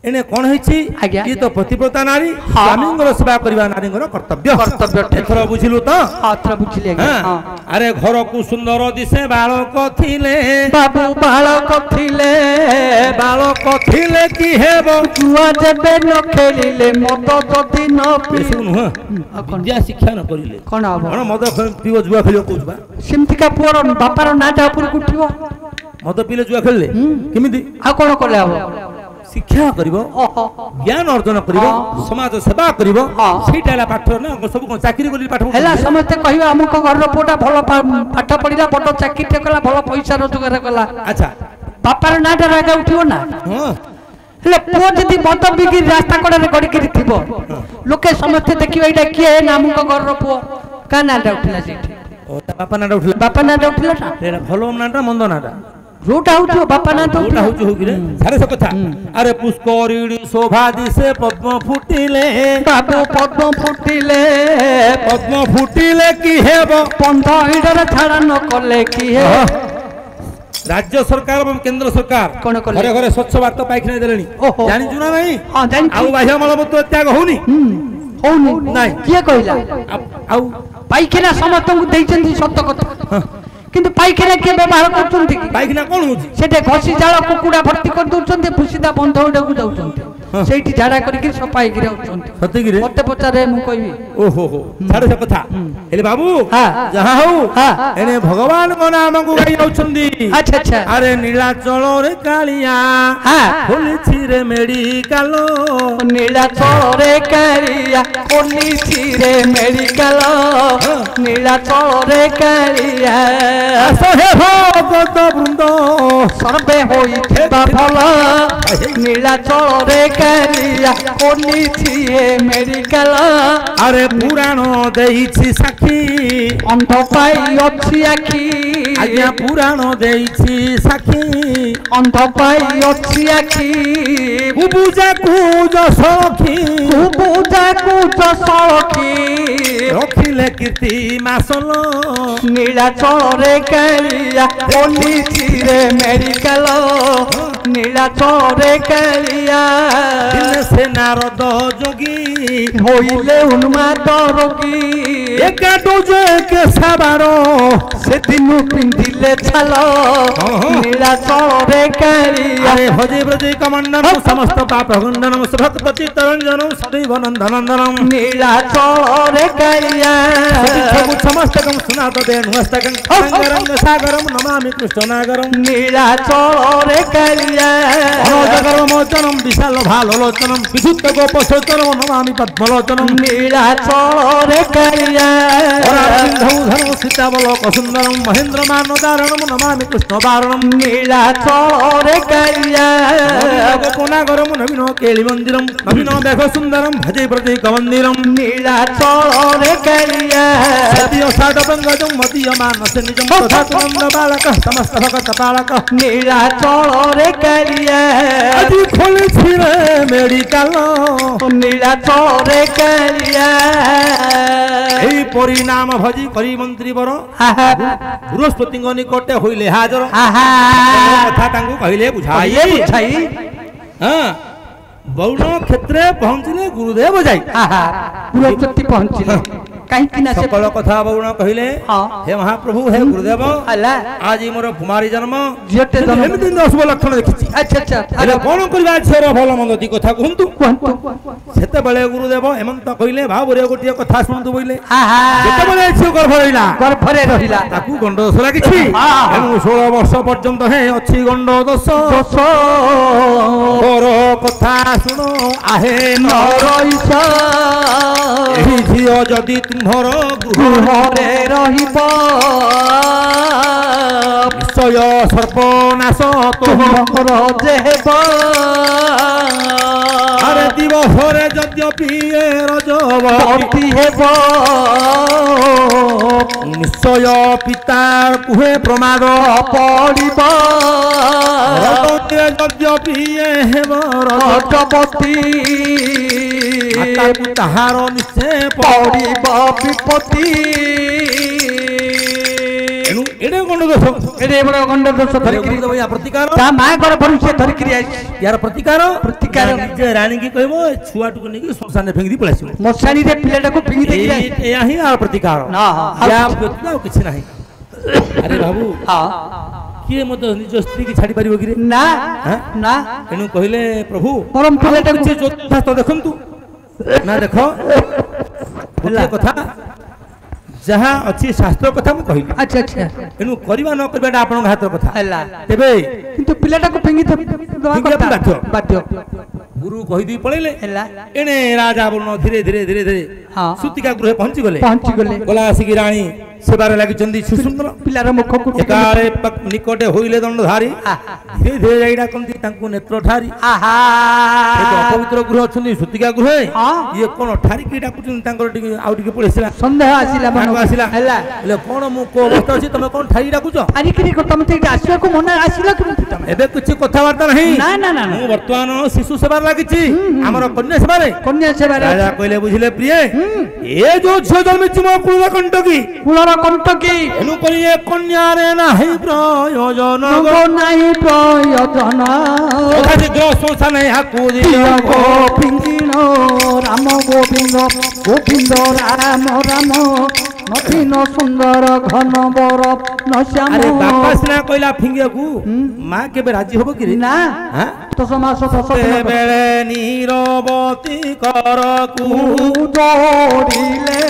एने कौन है ये तो पतिव्रता नारी स्वामी सेवा करवा नारी कर्तव्य कर्तव्य एथर बुझिलु तो एथर बुझिले अरे घर को सुंदर दिसे बालक थिले बाबू बालक थिले कि हेबो जुआ जेबे न खेलिले मद जदी न पी सुन विद्या शिक्षा न करिले कोन हबो कोन मद पीओ जुआ खेलियो कोजबा सिमतिका पुअर बापार नाटा ऊपर उठिबो मद पीले जुआ खेलले किमिति आ कोन करले हबो शिक्षा करिवो ज्ञान अर्जन करिवो समाज सेवा करिवो सेटाला पाठ ना सब कोन चाकरी करि पाठ हला समस्त कहिबा हमको घर रो पोटा भलो पाठ पढिला बड चाकरी ते कला भलो पैसा रोजगार कला अच्छा बापार नाटा राजा उठिबो ना हां ले पो जदी मत बिगी रास्ता कोडा रे गडी करि थिबो लोके समस्त देखिबा एटा किए नामको घर रो पो का नाटा उठिला सेठी ओ ता बापा नाटा उठिला एटा भलो नाटा मंद नाटा रोटा होतो बापा नाटा रोटा होतो होगी रे सारे सब कथा अरे पुष्करिणी शोभा दिसे पद्म फुटिले बाबू पद्म फुटिले कि हेबो पंध हिडर छाड़ा न कले कि हे राज्य सरकार और केंद्र सरकार कोन कले घरे घरे स्वच्छ भारत पाइखना देलेनी जानि जुना नहीं हां जानि आउ बाह्य मलमूत्र त्याग होनी नहीं किए कहला आउ पाइखना समस्त को देइचंती सत्य कथा किंतु पाइखना के व्यवहार करछंती कि पाइखना कोन होची सेटे घसी जाळ कुकुडा भर्ती कर दउचंती फुसीदा बंध होडा को जाउचंती सेठी झाडा करिक सफाई गिरे उचंती सत्य गिरे मते पचारे मु कहबी ओहो हो सारे सब कथा हेले बाबू जहां हो एने भगवान को नाम को गाई जाउचंती अच्छा अरे नीलाचल रे कालिया खोली छिरे मेडिकल नीलाचल रे कालिया खोली छिरे मेडिकल नीलाचल रे कालिया असहे भगत वृंद सर्वे होई थेबा भला नीलाचल रे कालिया खोली छिए मेडिकल अरे पुराण देइछि साखी अंध पाई अछि आखी आज्ञा पुराण देइछि साखी अंध पाई अछि आखी बुबुजा कुज सखी रखिले कीर्ति मासल नीलाचल रे कालिया खोली छिरे मेडिकल नीलाचल रे कालिया दिने से नारद जोगी होइले उन्माद रोगी एका डोजे के साबारो से दिन पिंदिले छाल नीलाचल रे कालिया अरे भजे ब्रजे कमंडन समस्त पाप खंडनम भक्तपति तरंजनम सदैव नंदनंदनम नीलाचल रे कालिया समस्तकम सुनात देन हस्तकं रंग सागरम नमामि कृष्णनागरम नीलाचल रे कालिया अनोजगर मोचनम विशाल भालोचनम विशुद्ध गोपसोचनम नमामि पद्मलोचनम नीलाचल रे कालिया सिंधु धनु सीतावलोक सुंदरम महेंद्र मानदारणम नमामि कृष्णवारणम नीलाचल रे कालिया गोपनागरम नवीन केली मंदिरम नवीन देख सुंदरम भजे प्रतीक मंदिरम नीलाचल रे कालिया सतियो साड पंगजम मतिय मानस निजम तथा नंद बालक समस्त भक्त बालक नीलाचल रे कालिया अजी खोली छिरे मेडिकल नीलाचल रे कालिया एई परिणाम भजी करी मंत्री बर बृहस्पति निकटे होइले हाजर कथा तांगु कहिले बुझाई हां बौन क्षेत्र पहुंचले गुरुदेव जाई बृहस्पति पहुंचले कहीं कि ना सकल कथा बौन कहिले हे महाप्रभु हे गुरुदेव आज मोर कुमारी जन्म जेते जन्म एम दिन अशुभ लक्षण देखिछि अच्छा अरे कोन करबा छेर भलो मंद दी कथा कहंतु सेते बेले गुरुदेव हेमंत कहिले भाबरे गोटिया कथा सुनतु बोइले सेते बेले छियो गर्भरे रहिला ताकू गंड दोष लागिछि एनु 16 वर्ष पर्यंत हे अछि गंड दोष तोर कथा सुनो आहे नरईश एही झियो जदी तुम्हर गृहरे रहिब निश्चय सर्पनाश तोहर जेब अरे दिवसरे यद्यपि रजवती हेब निश्चय पितार कुहे प्रमाद पड़िब यद्यपि हेब रजवती ताहार निश्चय पड़िब विपत्ति एनु एडे गंड दोष एडे बड़ गंड दोष धरिकरी या प्रतिकार ता मां घर भरुसे धरिकरी आइ यार प्रतिकार प्रतिकार जे रानी की कहबो छुआ टुक नेकी संसार फेंक दी पळासिबो मशानी रे पिलेटा को फेंक दे या ही यार प्रतिकार ना या प्रतिकार किछ नाही अरे बाबू हां किए मत निज स्त्री की छाड़ी पारिबो कि रे ना ना एनु कहिले प्रभु परम पिलेटा को जोता तो देखंतु ना देखो गोटे कथा जहाँ अच्छी शास्त्र कथा मु कहली अच्छा अच्छा एनु करबा न करबाटा आपन हाथ कथा हला तेबे किंतु पिलेटा को फेंगी तो बाध्य गुरु कहि दी पळेले हला एने राजा बोलनो धीरे धीरे धीरे धीरे हां सुतिका गृह पहुंची गले गला आसी रानी सेबारे लागि चंदी सुसुंदर पिलार मुख को एकारे निकटे होइले दंडधारी धीरे धीरे जाइडा कंती तांको नेत्र ठारी आहा एक अपवित्र गृह छुनी सुतिका गृह ये कोन ठारी की डाकुचुन तांकर टिके आउ टिके पळेसिला संदेह आसिला मन आसिला हला ले कोन मु को अवस्था अछि तमे कोन ठारी डाकुचो अरे कि तमे ते आसिया को मन आसिला कि तमे एबे कुछ कथा वार्ता नहीं ना ना ना मु वर्तमान शिशु सेबार लागिछि हमर कन्या सेबारे राजा कहले बुझिले प्रिय ए जो छो जन्मिछि मो कुल कंटकी एनु करी ए कन्या रे नाही प्रयोजन गो नाही प्रयोजन ओखाति ग्रह संसा नै हाकु दियो गोविंद राम गोविंद गोविंद राम राम नवीन सुंदर घन बर नश्याम अरे बापा सिना कहला फिंगियाकू मां केबे राजी होबो कि ना हां 10 मास 10 बेले नीरवती करकू जोड़िले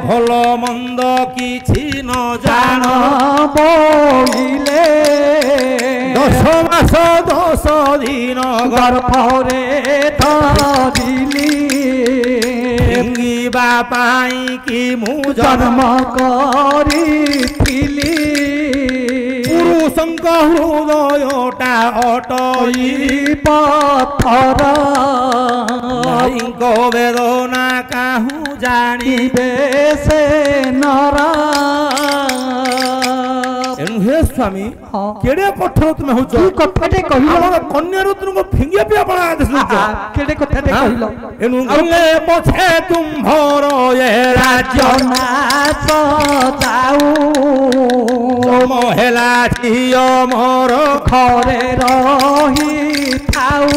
भल मंद किछि न जान बोलिले 10 मास 10 दिन गर्भरे धरिली फिंगिबा पाई कि मु जन्म करिथिली पुरुषंक हृदयटा अटई पत्थर नारींक वेदना काहू जानिबे से नरा एनु हे स्वामी केडे कठोर तुमे होचो तू कथाटे कहिलो हमर कन्या रुद्र को फिंगिया पे आपण आदेश लुचो केडे कथाटे कहिलो एनु गले पछे तुम भरो ये राज्य नाच जाऊ मोहला छियो मोर घरे रही थाऊ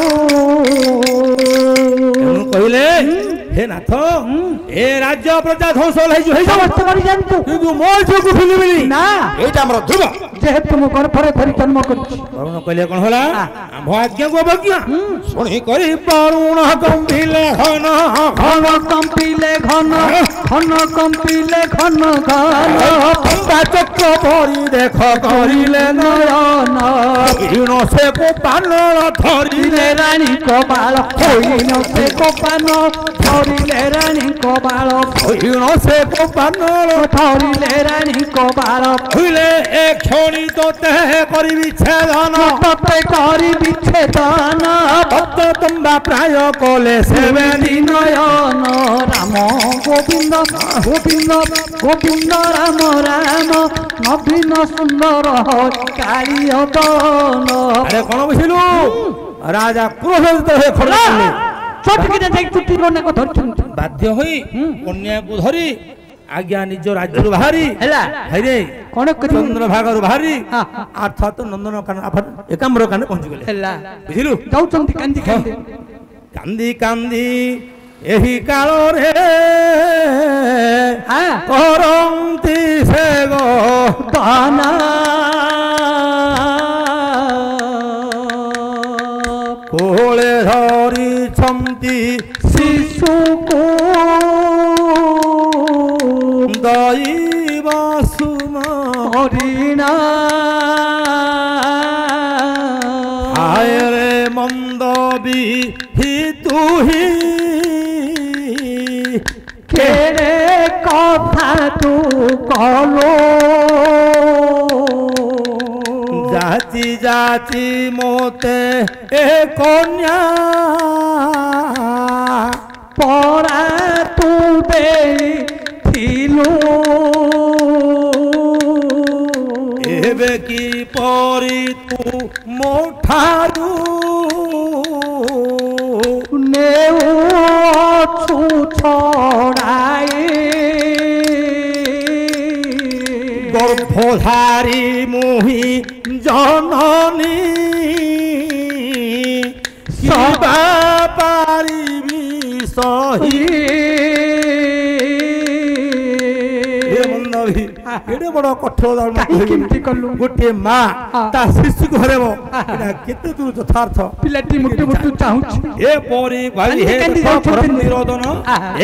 एनु कहिले हे नाथ ए राज्य प्रजा ध्वंस लई जो समस्त करि जानतु किंतु मोर जो को फिलिबिनी ना एटा हमर ध्रुव जेहेतु मो गर्भरे धरि जन्म करछि वरुण कहले कोन होला भाग्य को अवज्ञा सुनी करी वरुण कंपिले घन घन कंपिले घन घन कंपिले घन घन पंबा चक्र भरी देख करिले नयन हिण से को पान धरिले रानी को बाल होइनो से को पान धरिले रानी को बाल हिण से को पान धरिले रानी को बाल हुइले एक क्षणी तोते करी विच्छेदन तोते करी विच्छेदन भक्त तंबा प्राय कोले सेवे नयन राम गोविंद गोविंद गोविंद राम राम नवीन सुंदर कालिय दन अरे कोन बसिलु राजा क्रोधित हे खड़ा चटकी जाई चुट्टी कोने को धरछन बाध्य होई कन्या को धरी आज्ञा निज राज्य बाहरी हैला हैरे कोन चंद्र भागर बाहरी अर्थात नंदन कान एकाम्र कान पहुंच गेले हैला बुझिलु जाउचंती कांदी कांदी कांदी कांदी एही काल रे करंती से गो दाना कोले धरी छंती शिशु को दैव सुमरिणा आय रे मंद भी तू ही केरे कथा तू कलो जाची जाची मोते ए कन्या परा तू दे थिलु एबे की परी तू मोठारू नेउ छु छड़ाई गर्भ ভোধারি মুহি জননী কিবা পারিবি সহি এড়ে বড় কঠোর গোটে মা তা শিশু ঘরে কেতে দূর যথার্থ পিলাটি মুটু মুটু চাহুছি এপরি ভাই হে নিরোধন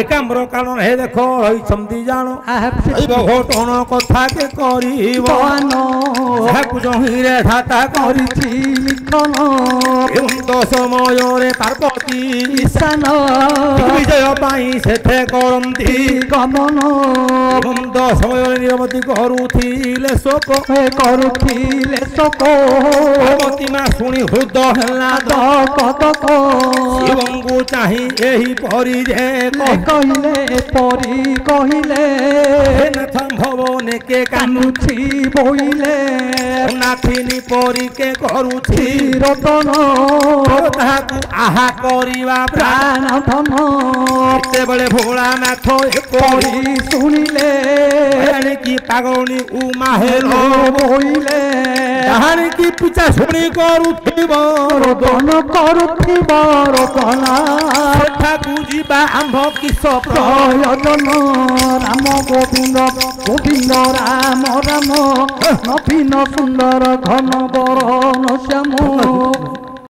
একাম্র কারণ হে দেখ রইছন্তি জাণ এই ঘটন কথা কে করিব যাহাକୁ জহিরে ধাতা করিছি লিখন এমন্ত সমୟରେ পার্বতী ঈশান বিজয় পাই সেঠে করন্তি গমন এমন্ত সমୟରେ নিরবতী କରୁଥିଲେ ଶୋକ ପାର୍ବତୀ ମା ଶୁଣି ହୃଦ ହେଲା ଦକ ଶିବଙ୍କୁ ଚାହିଁ ଏହି ପରି ଯେ କହିଲେ ନାଥ ଭବନେ କେ କାନ୍ଦୁଛି ବୋଇଲେ ନାଥିନୀ ପରି କେ କରୁଛି ରତନ ତାହାକୁ ଆହା କରିବା ପ୍ରାଣ ଧନ ସେତେବେଳେ ଭୋଳାନାଥ ଏପରି ଶୁଣିଲେ କି ପାଗଳୀ ଉମା ହେଲୋ ବୋଇଲେ ତାହାରି କି ପିଛା ଶୁଣି କରୁଥିବ ରୋଦନ ସେଠାକୁ ଯିବା ଆମ୍ଭ କିସ ପ୍ରୟୋଜନ ରାମ ଗୋବିନ୍ଦ ଗୋବିନ୍ଦ ରାମ ରାମ ନବୀନ ସୁନ୍ଦର ଘନ ବରନ ଶ୍ୟାମ